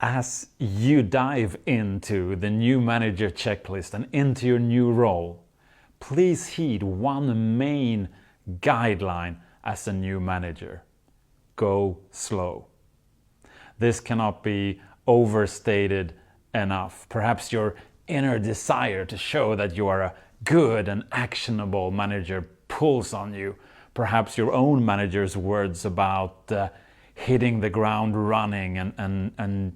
As you dive into the new manager checklist and into your new role, please heed one main guideline as a new manager. Go slow. This cannot be overstated enough. Perhaps your inner desire to show that you are a good and actionable manager pulls on you. Perhaps your own manager's words about hitting the ground running and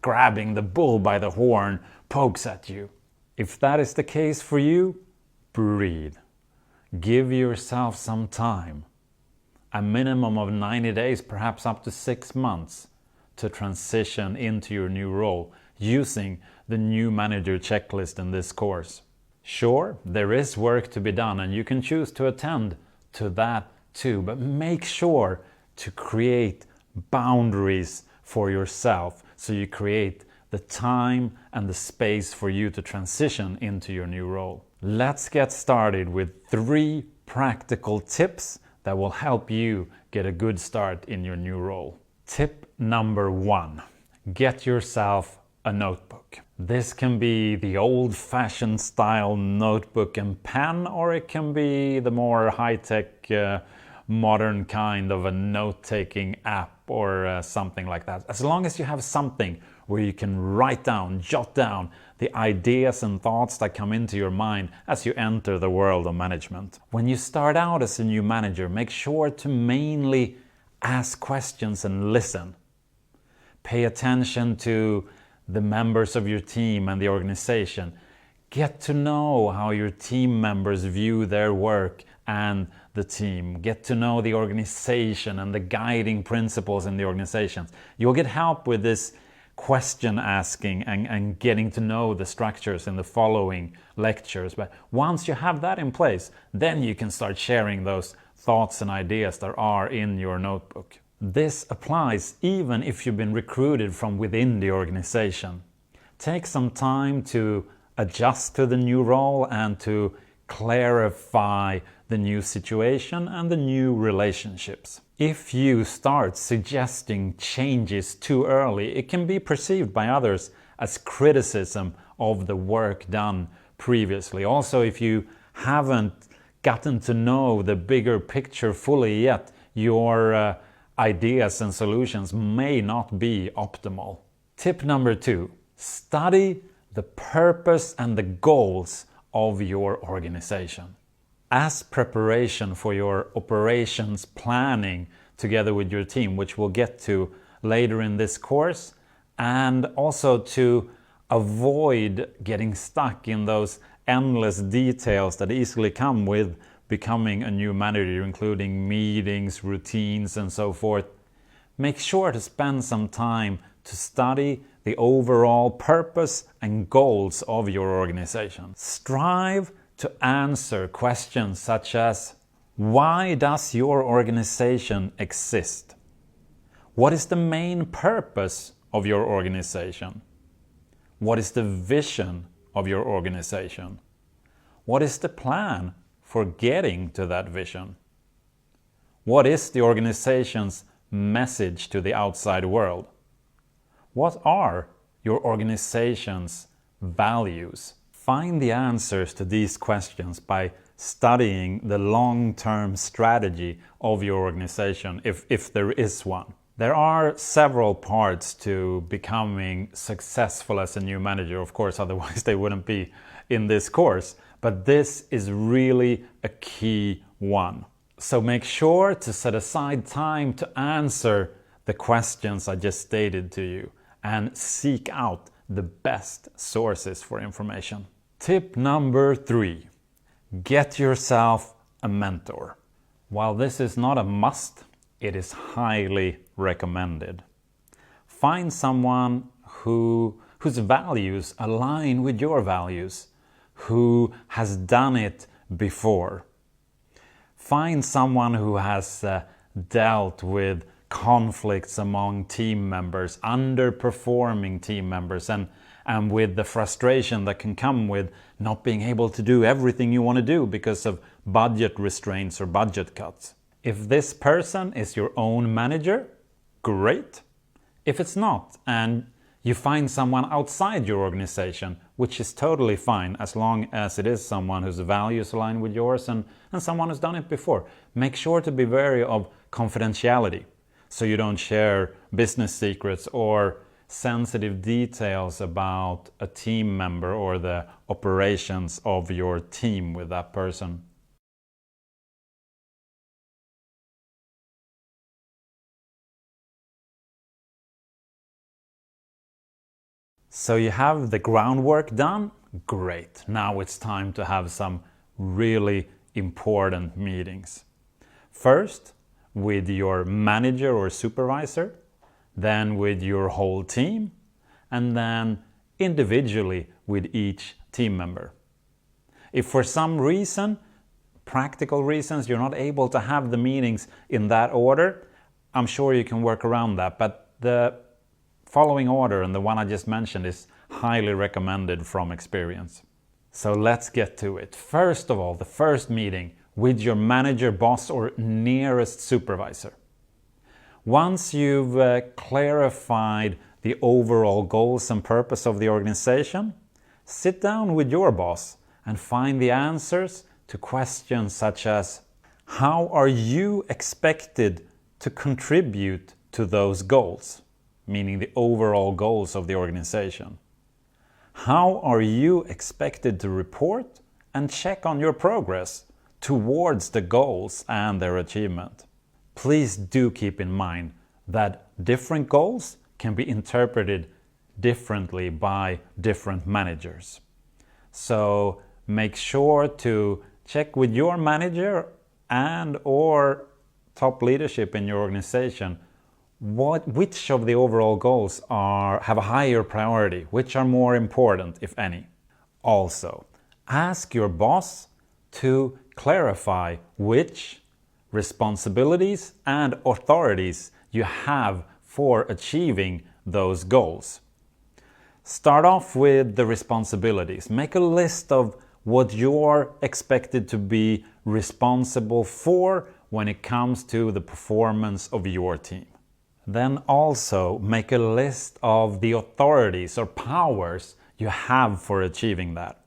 grabbing the bull by the horn pokes at you. If that is the case for you, breathe. Give yourself some time. A minimum of 90 days, perhaps up to 6 months, to transition into your new role using the new manager checklist in this course. Sure, there is work to be done and you can choose to attend to that too, but make sure to create boundaries for yourself so you create the time and the space for you to transition into your new role. Let's get started with 3 practical tips that will help you get a good start in your new role. Tip number 1, get yourself a notebook. This can be the old-fashioned style notebook and pen, or it can be the more high-tech modern kind of a note-taking app or something like that. As long as you have something where you can write down, jot down the ideas and thoughts that come into your mind as you enter the world of management. When you start out as a new manager, make sure to mainly ask questions and listen. Pay attention to the members of your team and the organization. Get to know how your team members view their work and the team. Get to know the organization and the guiding principles in the organizations. You'll get help with this question asking and getting to know the structures in the following lectures. But once you have that in place, then you can start sharing those thoughts and ideas that are in your notebook. This applies even if you've been recruited from within the organization. Take some time to adjust to the new role and to clarify the new situation and the new relationships. If you start suggesting changes too early, it can be perceived by others as criticism of the work done previously. Also, if you haven't gotten to know the bigger picture fully yet, your ideas and solutions may not be optimal. Tip number 2, study the purpose and the goals of your organization. As preparation for your operations planning together with your team, which we'll get to later in this course, and also to avoid getting stuck in those endless details that easily come with becoming a new manager, including meetings, routines, and so forth. Make sure to spend some time to study the overall purpose and goals of your organization. Strive to answer questions such as, why does your organization exist? What is the main purpose of your organization? What is the vision of your organization? What is the plan for getting to that vision? What is the organization's message to the outside world? What are your organization's values? Find the answers to these questions by studying the long-term strategy of your organization, if there is one. There are several parts to becoming successful as a new manager, of course, otherwise they wouldn't be in this course. But this is really a key one. So make sure to set aside time to answer the questions I just stated to you and seek out the best sources for information. Tip number 3, get yourself a mentor. While this is not a must, it is highly recommended. Find someone whose values align with your values, who has done it before. Find someone who has dealt with conflicts among team members, underperforming team members, and with the frustration that can come with not being able to do everything you want to do because of budget restraints or budget cuts. If this person is your own manager, great. If it's not, and You find someone outside your organization, which is totally fine as long as it is someone whose values align with yours and someone who's done it before. Make sure to be wary of confidentiality so you don't share business secrets or sensitive details about a team member or the operations of your team with that person. So you have the groundwork done? Great. Now it's time to have some really important meetings. First, with your manager or supervisor, then with your whole team, and then individually with each team member. If for some reason, practical reasons, you're not able to have the meetings in that order, I'm sure you can work around that, but the following order and the one I just mentioned is highly recommended from experience. So let's get to it. First of all, the first meeting with your manager, boss, or nearest supervisor. Once you've clarified the overall goals and purpose of the organization, sit down with your boss and find the answers to questions such as: how are you expected to contribute to those goals? Meaning the overall goals of the organization. How are you expected to report and check on your progress towards the goals and their achievement? Please do keep in mind that different goals can be interpreted differently by different managers. So make sure to check with your manager and or top leadership in your organization which of the overall goals have a higher priority, which are more important, if any. Also, ask your boss to clarify which responsibilities and authorities you have for achieving those goals. Start off with the responsibilities. Make a list of what you're expected to be responsible for when it comes to the performance of your team. Then also make a list of the authorities or powers you have for achieving that.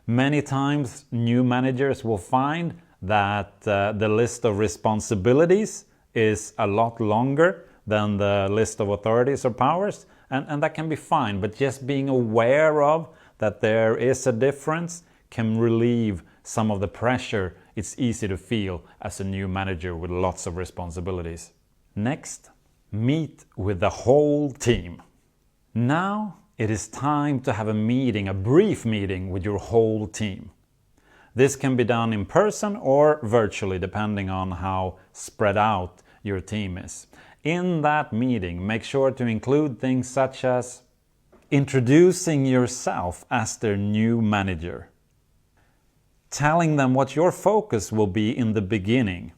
Many times new managers will find that the list of responsibilities is a lot longer than the list of authorities or powers, and that can be fine, but just being aware of that there is a difference can relieve some of the pressure it's easy to feel as a new manager with lots of responsibilities. Next, meet with the whole team. Now it is time to have a meeting, a brief meeting with your whole team. This can be done in person or virtually, depending on how spread out your team is. In that meeting, make sure to include things such as introducing yourself as their new manager, telling them what your focus will be in the beginning.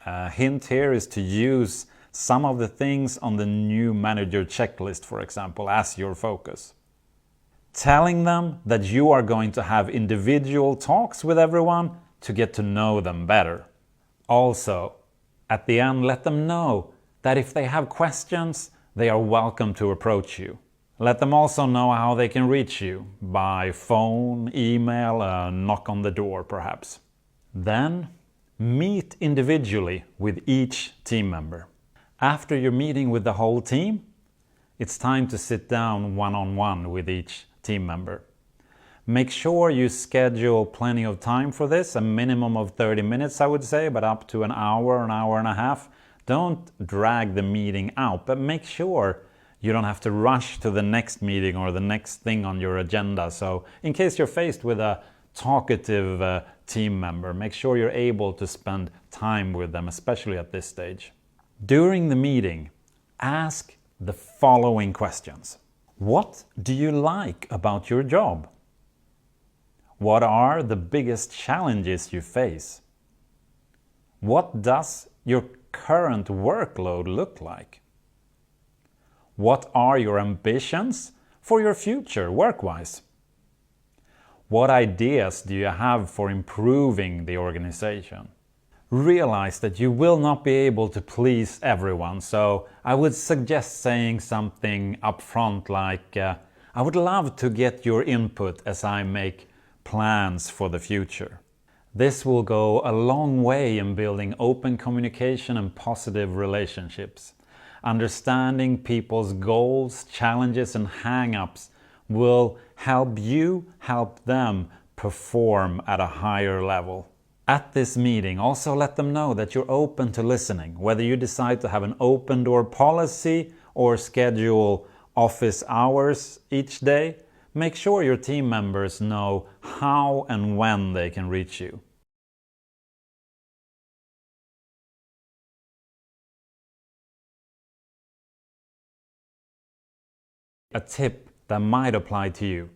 A hint here is to use some of the things on the new manager checklist, for example, as your focus. Telling them that you are going to have individual talks with everyone to get to know them better. Also, at the end, let them know that if they have questions, they are welcome to approach you. Let them also know how they can reach you by phone, email, a knock on the door perhaps. Then, meet individually with each team member. After your meeting with the whole team, it's time to sit down one-on-one with each team member. Make sure you schedule plenty of time for this, a minimum of 30 minutes I would say, but up to an hour and a half. Don't drag the meeting out, but make sure you don't have to rush to the next meeting or the next thing on your agenda. So in case you're faced with a talkative team member, make sure you're able to spend time with them, especially at this stage. During the meeting, ask the following questions. What do you like about your job? What are the biggest challenges you face? What does your current workload look like? What are your ambitions for your future work-wise? What ideas do you have for improving the organization? Realize that you will not be able to please everyone, so I would suggest saying something upfront like, I would love to get your input as I make plans for the future. This will go a long way in building open communication and positive relationships. Understanding people's goals, challenges, and hang-ups will help you help them perform at a higher level. At this meeting, also let them know that you're open to listening, whether you decide to have an open door policy or schedule office hours each day. Make sure your team members know how and when they can reach you. A tip that might apply to you: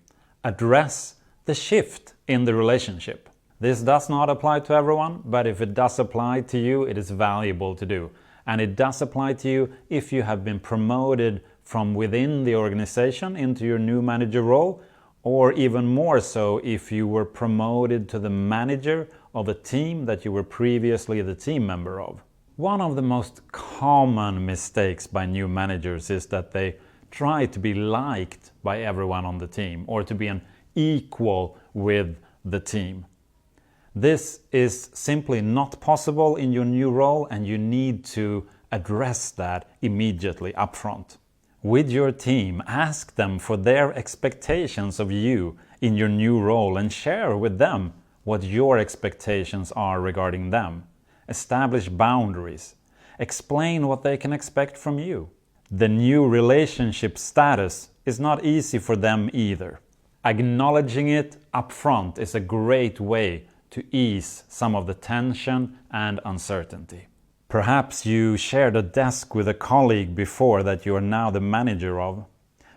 address the shift in the relationship. This does not apply to everyone, but if it does apply to you, it is valuable to do. And it does apply to you if you have been promoted from within the organization into your new manager role, or even more so if you were promoted to the manager of a team that you were previously the team member of. One of the most common mistakes by new managers is that they try to be liked by everyone on the team or to be an equal with the team. This is simply not possible in your new role, and you need to address that immediately upfront. With your team, ask them for their expectations of you in your new role and share with them what your expectations are regarding them. Establish boundaries. Explain what they can expect from you. The new relationship status is not easy for them either. Acknowledging it upfront is a great way to ease some of the tension and uncertainty. Perhaps you shared a desk with a colleague before that you are now the manager of.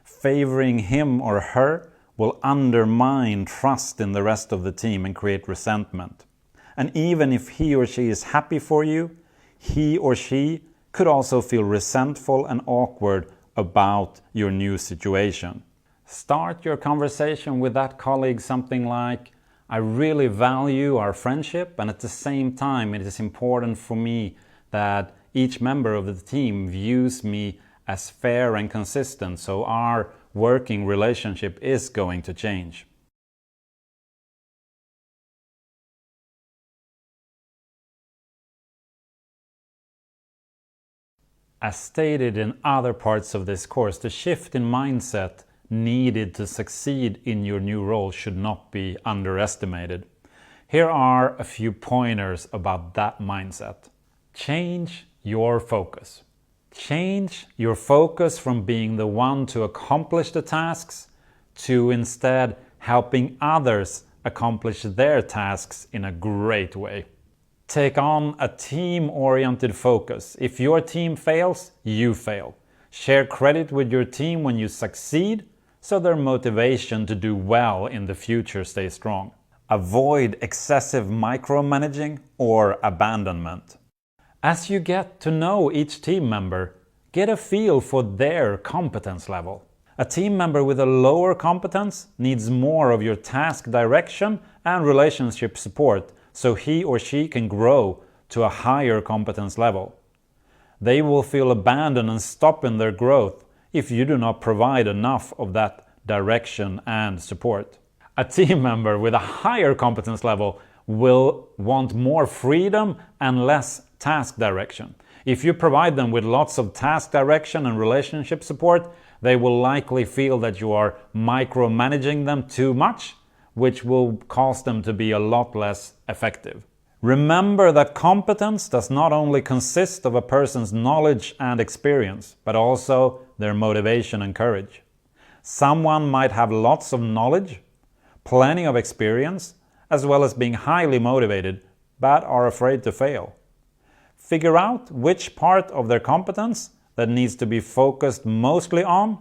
Favoring him or her will undermine trust in the rest of the team and create resentment. And even if he or she is happy for you, he or she could also feel resentful and awkward about your new situation. Start your conversation with that colleague something like, I really value our friendship, and at the same time it is important for me that each member of the team views me as fair and consistent, so our working relationship is going to change. As stated in other parts of this course, the shift in mindset needed to succeed in your new role should not be underestimated. Here are a few pointers about that mindset. Change your focus. Change your focus from being the one to accomplish the tasks to instead helping others accomplish their tasks in a great way. Take on a team-oriented focus. If your team fails, you fail. Share credit with your team when you succeed, so their motivation to do well in the future stays strong. Avoid excessive micromanaging or abandonment. As you get to know each team member, get a feel for their competence level. A team member with a lower competence needs more of your task direction and relationship support, so he or she can grow to a higher competence level. They will feel abandoned and stop in their growth if you do not provide enough of that direction and support. A team member with a higher competence level will want more freedom and less task direction. If you provide them with lots of task direction and relationship support, they will likely feel that you are micromanaging them too much, which will cause them to be a lot less effective. Remember that competence does not only consist of a person's knowledge and experience, but also their motivation and courage. Someone might have lots of knowledge, plenty of experience, as well as being highly motivated, but are afraid to fail. Figure out which part of their competence that needs to be focused mostly on,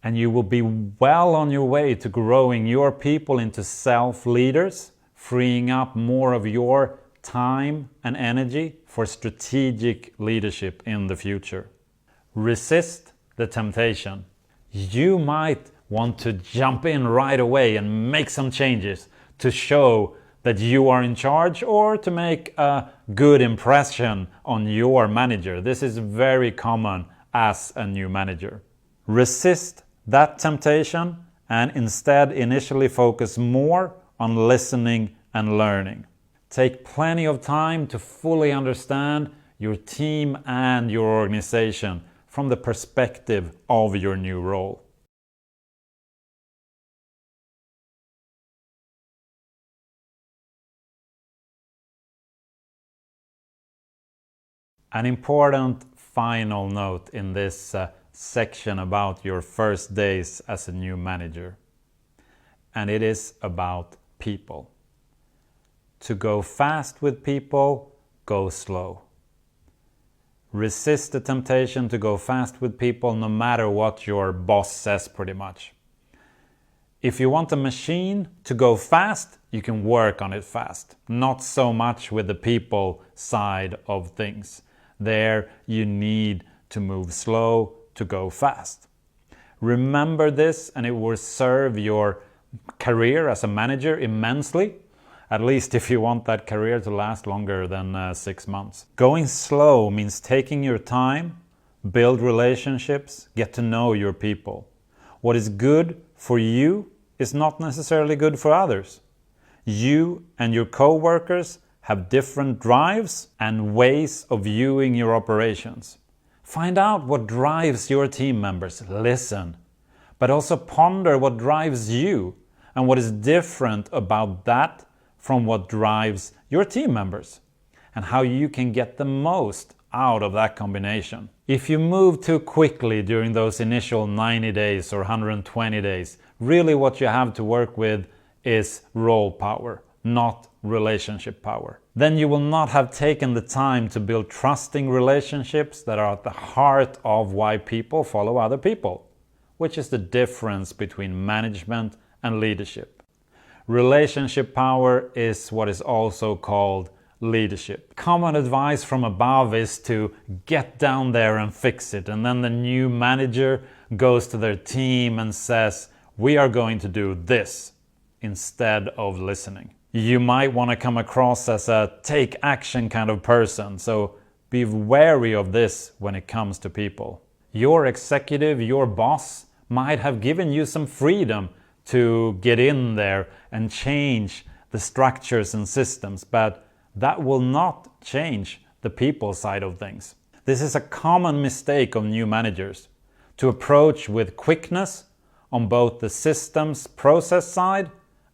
and you will be well on your way to growing your people into self-leaders, freeing up more of your time and energy for strategic leadership in the future. Resist the temptation. You might want to jump in right away and make some changes to show that you are in charge or to make a good impression on your manager. This is very common as a new manager. Resist that temptation and instead initially focus more on listening and learning. Take plenty of time to fully understand your team and your organization from the perspective of your new role. An important final note in this section about your first days as a new manager, and it is about people. To go fast with people, go slow. Resist the temptation to go fast with people no matter what your boss says, pretty much. If you want a machine to go fast, you can work on it fast. Not so much with the people side of things. There you need to move slow to go fast. Remember this and it will serve your career as a manager immensely, at least if you want that career to last longer than 6 months. Going slow means taking your time, build relationships, get to know your people. What is good for you is not necessarily good for others. You and your co-workers have different drives and ways of viewing your operations. Find out what drives your team members. Listen, but also ponder what drives you and what is different about that from what drives your team members and how you can get the most out of that combination. If you move too quickly during those initial 90 days or 120 days, really what you have to work with is role power, not relationship power. Then you will not have taken the time to build trusting relationships that are at the heart of why people follow other people, which is the difference between management and leadership. Relationship power is what is also called leadership. Common advice from above is to get down there and fix it, and then the new manager goes to their team and says, "We are going to do this," instead of listening. You might want to come across as a take action kind of person, so be wary of this when it comes to people. Your executive, your boss, might have given you some freedom to get in there and change the structures and systems, but that will not change the people side of things. This is a common mistake of new managers, to approach with quickness on both the systems process side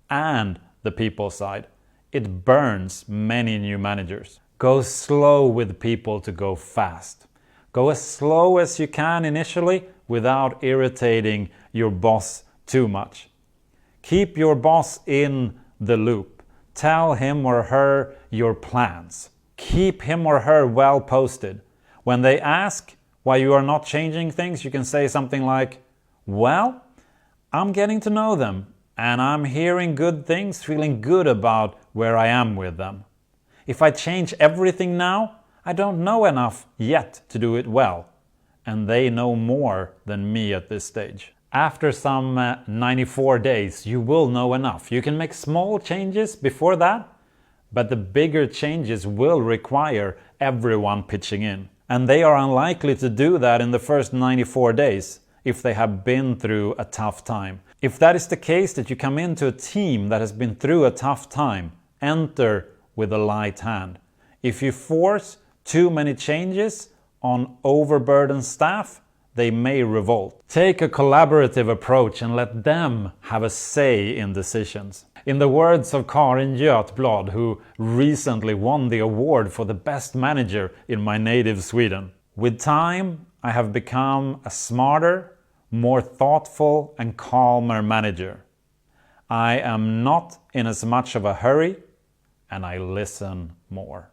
and the people side. It burns many new managers. Go slow with people to go fast. Go as slow as you can initially without irritating your boss too much. Keep your boss in the loop. Tell him or her your plans. Keep him or her well posted. When they ask why you are not changing things, you can say something like, "Well, I'm getting to know them and I'm hearing good things, feeling good about where I am with them. If I change everything now, I don't know enough yet to do it well, and they know more than me at this stage." After some 94 days, you will know enough. You can make small changes before that, but the bigger changes will require everyone pitching in. And they are unlikely to do that in the first 94 days if they have been through a tough time. If that is the case, that you come into a team that has been through a tough time, enter with a light hand. If you force too many changes on overburdened staff, they may revolt. Take a collaborative approach and let them have a say in decisions. In the words of Karin Götblad, who recently won the award for the best manager in my native Sweden, "With time, I have become a smarter, more thoughtful and calmer manager. I am not in as much of a hurry and I listen more."